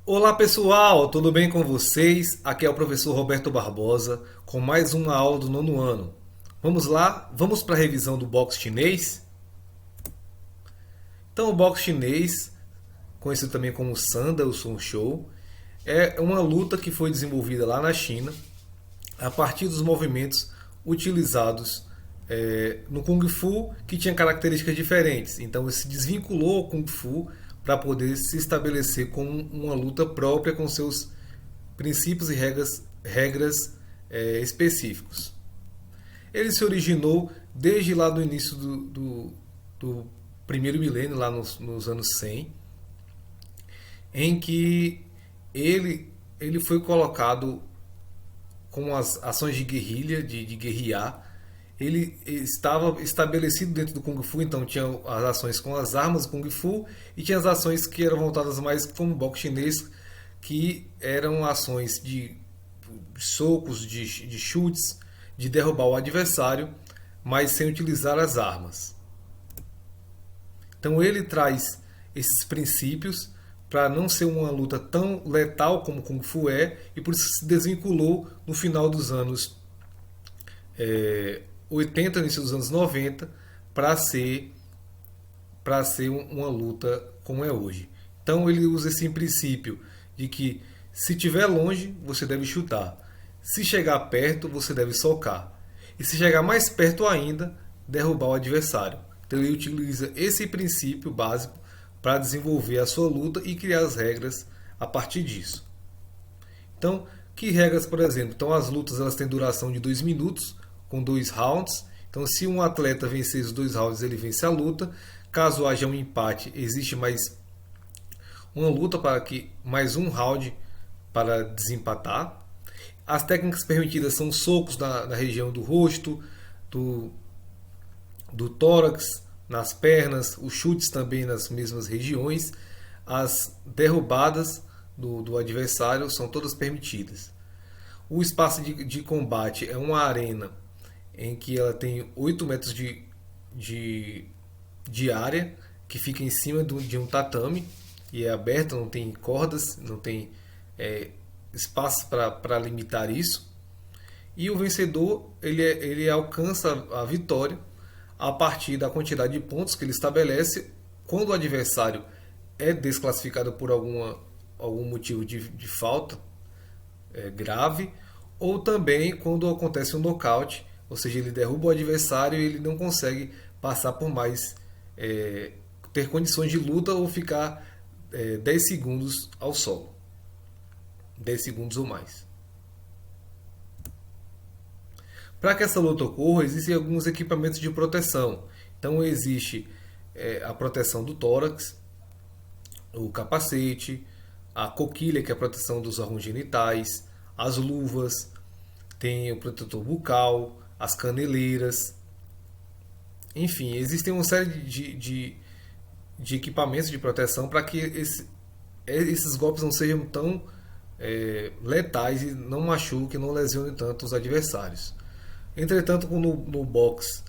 Olá pessoal, tudo bem com vocês? Aqui é o professor Roberto Barbosa com mais uma aula do nono ano. Vamos lá? Vamos para a revisão do boxe chinês? Então, o boxe chinês, conhecido também como Sanda, o Sun Shou, é uma luta que foi desenvolvida lá na China a partir dos movimentos utilizados no Kung Fu, que tinha características diferentes. Então, ele se desvinculou ao Kung Fu para poder se estabelecer como uma luta própria com seus princípios e regras específicos. Ele se originou desde lá do início do primeiro milênio, lá nos anos 100, em que ele foi colocado com as ações de guerrilha, de guerrear. Ele estava estabelecido dentro do Kung Fu, então tinha as ações com as armas do Kung Fu e tinha as ações que eram voltadas mais como boxe chinês, que eram ações de socos, de chutes, de derrubar o adversário, mas sem utilizar as armas. Então ele traz esses princípios para não ser uma luta tão letal como Kung Fu é, e por isso se desvinculou no final dos anos 80, início dos anos 90, para ser uma luta como é hoje. Então ele usa esse princípio de que se estiver longe, você deve chutar. Se chegar perto, você deve socar. E se chegar mais perto ainda, derrubar o adversário. Então ele utiliza esse princípio básico para desenvolver a sua luta e criar as regras a partir disso. Então, que regras, por exemplo? Então as lutas elas têm duração de 2 minutos, com 2 rounds. Então se um atleta vencer os 2 rounds, ele vence a luta. Caso haja um empate, existe mais uma luta para que mais um round para desempatar. As técnicas permitidas são socos na região do rosto, do tórax, nas pernas, os chutes também nas mesmas regiões, as derrubadas do adversário são todas permitidas. O espaço de combate é uma arena em que ela tem 8 metros de área, que fica em cima de um tatame e é aberta, não tem cordas, não tem espaço para limitar isso. E o vencedor ele alcança a vitória a partir da quantidade de pontos que ele estabelece quando o adversário é desclassificado por algum motivo de falta grave, ou também quando acontece um nocaute, ou seja, ele derruba o adversário e ele não consegue passar por mais, ter condições de luta ou ficar 10 segundos ao solo. 10 segundos ou mais. Para que essa luta ocorra, existem alguns equipamentos de proteção. Então existe a proteção do tórax, o capacete, a coquilha, que é a proteção dos órgãos genitais, as luvas, tem o protetor bucal, as caneleiras. Enfim, existem uma série de equipamentos de proteção para que esses golpes não sejam tão letais e não machuquem, não lesionem tanto os adversários. Entretanto, no boxe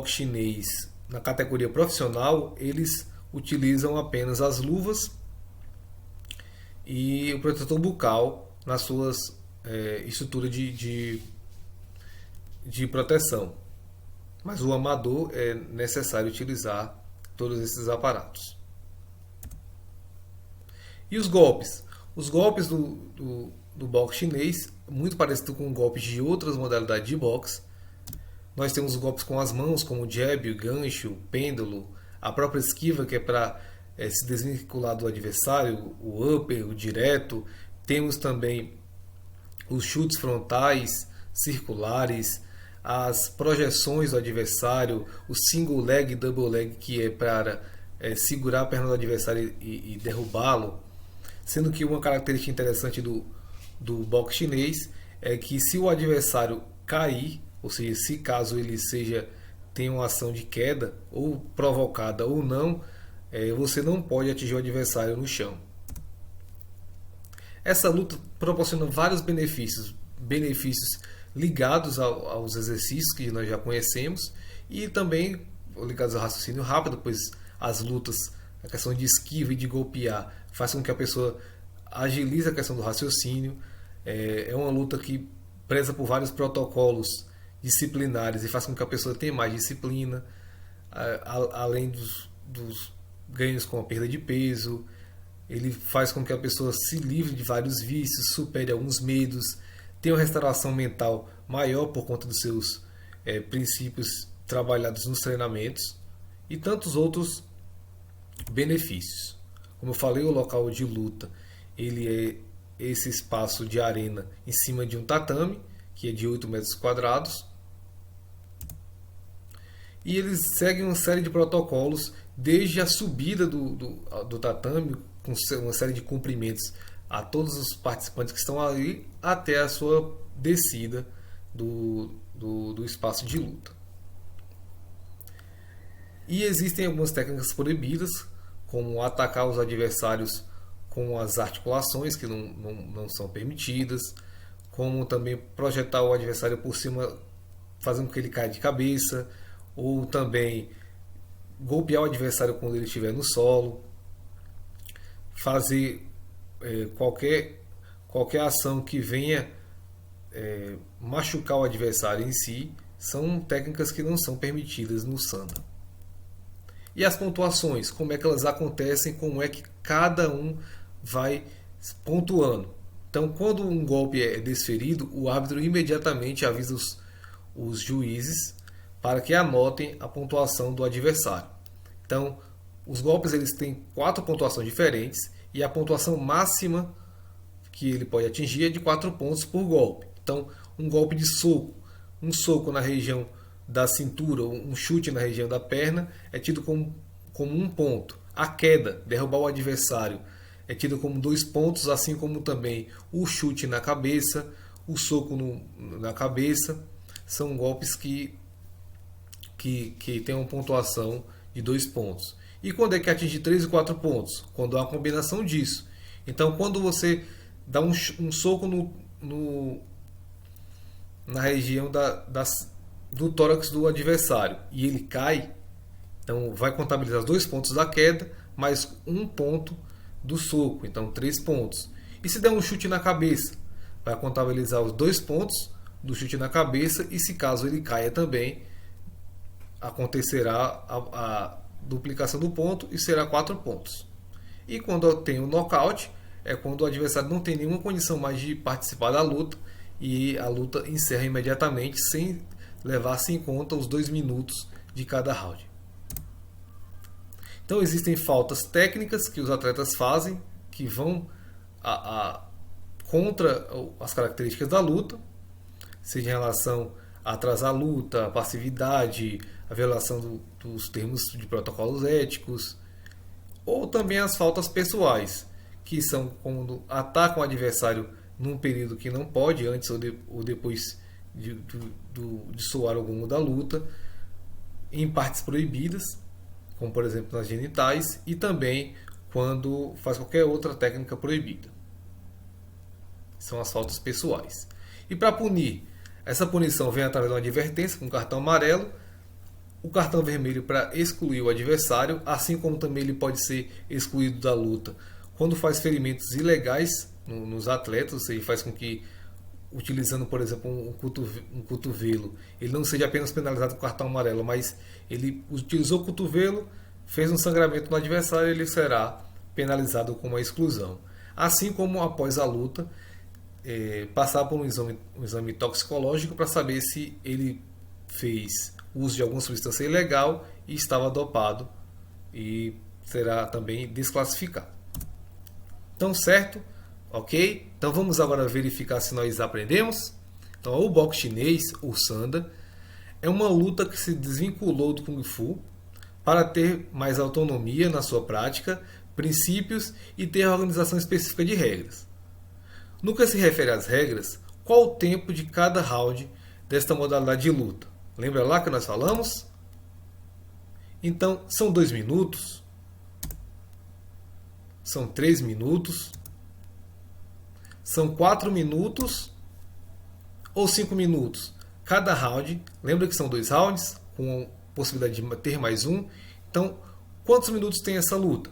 chinês, na categoria profissional, eles utilizam apenas as luvas e o protetor bucal nas suas estruturas de proteção. Mas o amador é necessário utilizar todos esses aparatos. E os golpes? Os golpes do boxe chinês, muito parecido com golpes de outras modalidades de boxe. Nós temos golpes com as mãos, como o jab, o gancho, o pêndulo, a própria esquiva, que é para se desvincular do adversário, o upper, o direto. Temos também os chutes frontais, circulares, as projeções do adversário, o single leg e double leg, que é para segurar a perna do adversário e derrubá-lo. Sendo que uma característica interessante do boxe chinês é que se o adversário cair, ou seja, se caso ele tenha uma ação de queda, ou provocada ou não, você não pode atingir o adversário no chão. Essa luta proporciona vários benefícios ligados aos exercícios que nós já conhecemos e também ligados ao raciocínio rápido, pois as lutas, a questão de esquiva e de golpear, faz com que a pessoa agiliza a questão do raciocínio. É uma luta que preza por vários protocolos disciplinares e faz com que a pessoa tenha mais disciplina, além dos ganhos com a perda de peso. Ele faz com que a pessoa se livre de vários vícios, supere alguns medos, tenha uma restauração mental maior por conta dos seus princípios trabalhados nos treinamentos e tantos outros benefícios. Como eu falei, o local de luta ele é esse espaço de arena em cima de um tatame, que é de 8 metros quadrados. E eles seguem uma série de protocolos, desde a subida do tatame, com uma série de cumprimentos a todos os participantes que estão ali, até a sua descida do espaço de luta. E existem algumas técnicas proibidas, como atacar os adversários com as articulações, que não são permitidas, como também projetar o adversário por cima, fazendo com que ele caia de cabeça, ou também golpear o adversário quando ele estiver no solo, fazer qualquer ação que venha machucar o adversário em si, são técnicas que não são permitidas no Sanda. E as pontuações, como é que elas acontecem, como é que cada um vai pontuando. Então, quando um golpe é desferido, o árbitro imediatamente avisa os juízes para que anotem a pontuação do adversário. Então, os golpes eles têm 4 pontuações diferentes e a pontuação máxima que ele pode atingir é de 4 pontos por golpe. Então, um golpe de soco, um soco na região da cintura, um chute na região da perna, é tido como 1 ponto. A queda, derrubar o adversário, é tido como 2 pontos, assim como também o chute na cabeça, o soco na cabeça. São golpes que têm uma pontuação de 2 pontos. E quando é que atinge 3 e 4 pontos? Quando há uma combinação disso. Então, quando você dá um soco na região do tórax do adversário e ele cai, então vai contabilizar os 2 pontos da queda mais 1 ponto do soco, então 3 pontos. E se der um chute na cabeça, vai contabilizar os 2 pontos do chute na cabeça, e se caso ele caia também, acontecerá a duplicação do ponto e será 4 pontos. E quando tem o nocaute, é quando o adversário não tem nenhuma condição mais de participar da luta e a luta encerra imediatamente, sem levar-se em conta os 2 minutos de cada round. Então existem faltas técnicas que os atletas fazem que vão contra as características da luta, seja em relação a atrasar a luta, a passividade, a violação dos termos de protocolos éticos, ou também as faltas pessoais, que são quando atacam o adversário num período que não pode, antes ou depois de soar o gongo da luta, em partes proibidas, como por exemplo nas genitais, e também quando faz qualquer outra técnica proibida. São as faltas pessoais. E para punir, essa punição vem através de uma advertência com cartão amarelo, o cartão vermelho para excluir o adversário, assim como também ele pode ser excluído da luta quando faz ferimentos ilegais nos atletas, ou seja, faz com que, utilizando por exemplo um cotovelo, ele não seja apenas penalizado com cartão amarelo, mas ele utilizou o cotovelo, fez um sangramento no adversário, ele será penalizado com uma exclusão. Assim como após a luta, passar por um exame toxicológico para saber se ele fez uso de alguma substância ilegal e estava dopado, e será também desclassificado. Então, certo? Ok? Então vamos agora verificar se nós aprendemos. Então, o boxe chinês, o Sanda, é uma luta que se desvinculou do Kung Fu para ter mais autonomia na sua prática, princípios e ter a organização específica de regras. No que se refere às regras, qual o tempo de cada round desta modalidade de luta? Lembra lá que nós falamos? Então, são 2 minutos? São 3 minutos? São 4 minutos? Ou 5 minutos? Cada round, lembra que são 2 rounds, com possibilidade de ter mais um. Então, quantos minutos tem essa luta?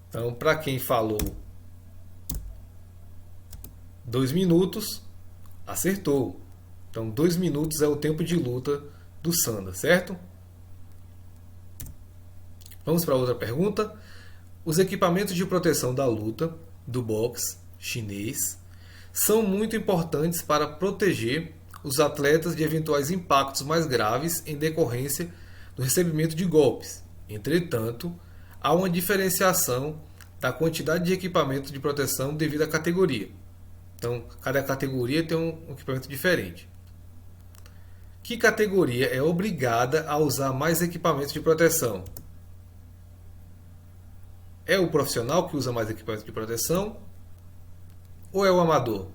Então, para quem falou 2 minutos, acertou. Então 2 minutos é o tempo de luta do Sanda, certo? Vamos para outra pergunta. Os equipamentos de proteção da luta do boxe chinês são muito importantes para proteger os atletas de eventuais impactos mais graves em decorrência do recebimento de golpes. Entretanto, há uma diferenciação da quantidade de equipamento de proteção devido à categoria. Então, cada categoria tem um equipamento diferente. Que categoria é obrigada a usar mais equipamentos de proteção? É o profissional que usa mais equipamentos de proteção? Ou é o amador?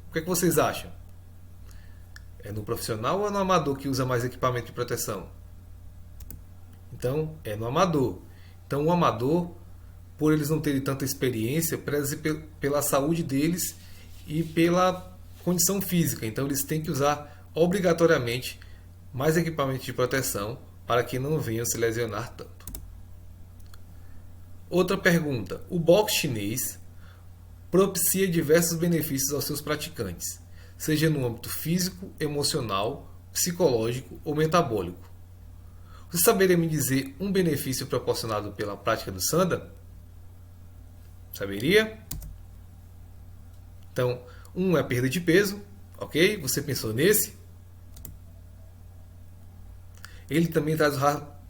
O que é que vocês acham? É no profissional ou é no amador que usa mais equipamento de proteção? Então, é no amador. Então, o amador, por eles não terem tanta experiência, preza pela saúde deles e pela condição física. Então, eles têm que usar obrigatoriamente mais equipamento de proteção para que não venham se lesionar tanto. Outra pergunta. O boxe chinês propicia diversos benefícios aos seus praticantes, seja no âmbito físico, emocional, psicológico ou metabólico. Você saberia me dizer um benefício proporcionado pela prática do Sanda? Saberia? Então, um é a perda de peso, ok? Você pensou nesse? Ele também traz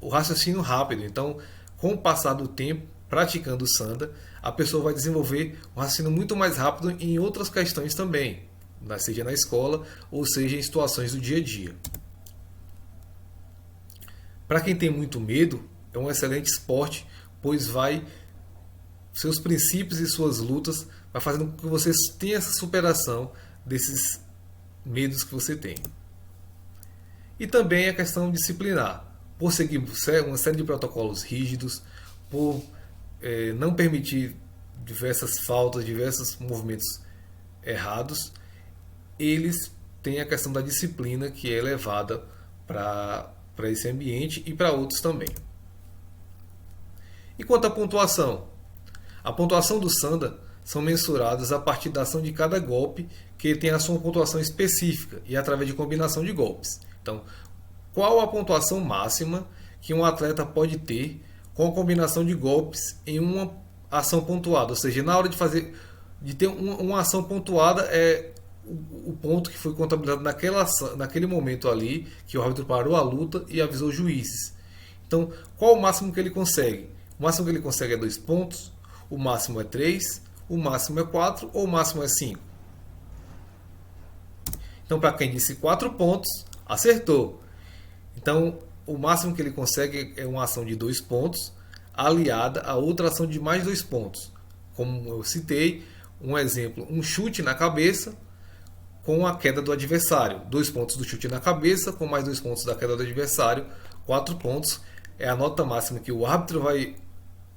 o raciocínio rápido. Então, com o passar do tempo, praticando o Sanda, a pessoa vai desenvolver um raciocínio muito mais rápido em outras questões também, seja na escola ou seja em situações do dia a dia. Para quem tem muito medo, é um excelente esporte, pois seus princípios e suas lutas vai fazendo com que você tenha essa superação desses medos que você tem. E também a questão disciplinar, por seguir uma série de protocolos rígidos, por não permitir diversas faltas, diversos movimentos errados, eles têm a questão da disciplina que é levada para esse ambiente e para outros também. E quanto à pontuação? A pontuação do Sanda são mensuradas a partir da ação de cada golpe, que tem a sua pontuação específica e através de combinação de golpes. Então, qual a pontuação máxima que um atleta pode ter com a combinação de golpes em uma ação pontuada? Ou seja, na hora de ter uma ação pontuada é o ponto que foi contabilizado naquele momento ali, que o árbitro parou a luta e avisou os juízes. Então, qual o máximo que ele consegue? O máximo que ele consegue é 2 pontos, o máximo é 3, o máximo é 4 ou o máximo é 5? Então, para quem disse 4 pontos, acertou. Então, o máximo que ele consegue é uma ação de 2 pontos, aliada a outra ação de mais 2 pontos. Como eu citei, um exemplo, um chute na cabeça com a queda do adversário. 2 pontos do chute na cabeça, com mais 2 pontos da queda do adversário, 4 pontos. É a nota máxima que o árbitro vai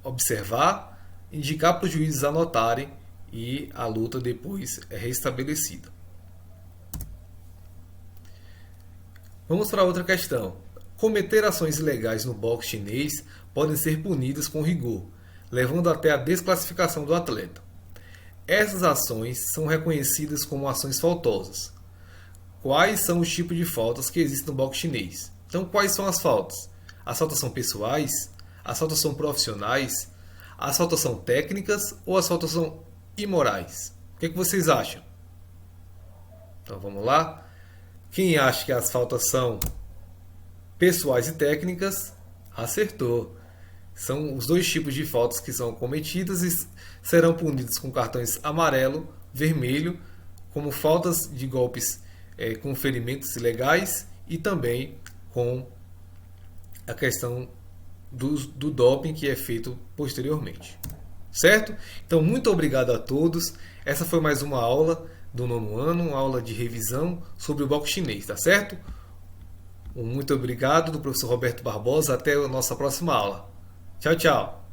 observar, indicar para os juízes anotarem e a luta depois é restabelecida. Vamos para outra questão. Cometer ações ilegais no boxe chinês podem ser punidas com rigor, levando até a desclassificação do atleta. Essas ações são reconhecidas como ações faltosas. Quais são os tipos de faltas que existem no boxe chinês? Então, quais são as faltas? As faltas são pessoais? As faltas são profissionais? As faltas são técnicas ou as faltas são imorais? O que vocês acham? Então, vamos lá. Quem acha que as faltas são pessoais e técnicas, acertou. São os 2 tipos de faltas que são cometidas e serão punidos com cartões amarelo, vermelho, como faltas de golpes com ferimentos ilegais e também com a questão do doping que é feito posteriormente. Certo? Então, muito obrigado a todos. Essa foi mais uma aula do 9º ano, uma aula de revisão sobre o boxe chinês, tá certo? Um muito obrigado do professor Roberto Barbosa. Até a nossa próxima aula. Tchau, tchau.